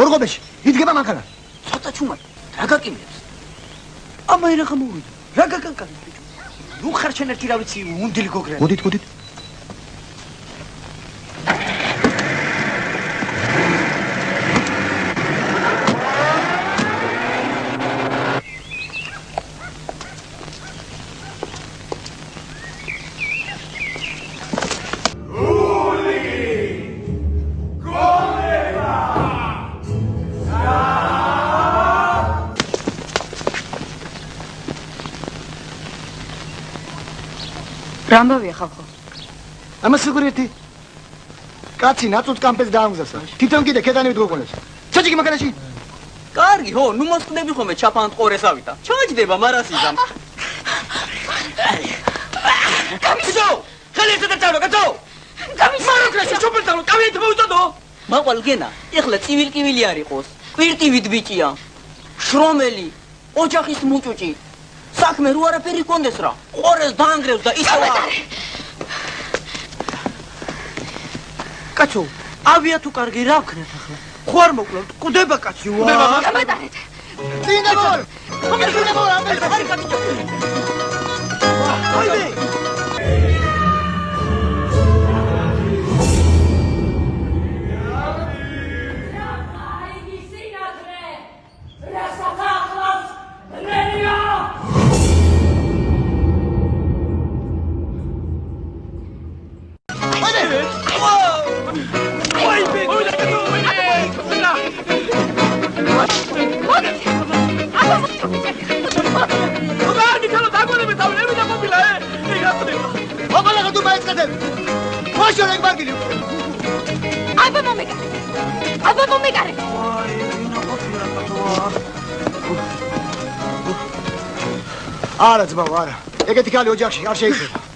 გორგობეში, იდგება მანქანა. ცოტა ჩუმად, რა გაკიმლებს? აბა ერახა მოვიდა. რა გაკანკანი ბიჭო? ნუ ხარჩენ ერთი რა ვიცი, უნდილი გოგრა. გოდით. რამბავია ხალხო? ამას სიგურეთი. კაცი ნაცუც კამპეს დაამგზავნა. თვითონ კიდე ქედანივით გოგონებს. ჩაჭი მაგარაში. კარგი, ხო, ნუ მოსკდები ხომე ჩაფანთ ყორესავითა. ჩაჯდება მარასიზამ. გამიშო! ხელით და წავრო, კაცო! გამიშო! მაროკრაში ჩოპერტალო, კავით მოუწოდო. მაყვალ გენა, ეხლა წივილ-კივილი არ იყოს. კვირტივით ბიჭია. შრომელი, ოჯახის მუჭუჭი. საქმე რო არაფერი კონდეს რა. ყორეს დაანგრევს და ისევა. კაცო, ავია თუ კარგი რა ვქნათ ახლა? ხო არ მოკლავთ, კვდება კაცი ვა. გამატარეთ. წინდა მორ. წინდა მორ, არის კაცო. აიდე. არა ძმაო, არა. ეგეთი ქალი ოჯახში არ შეიძლება.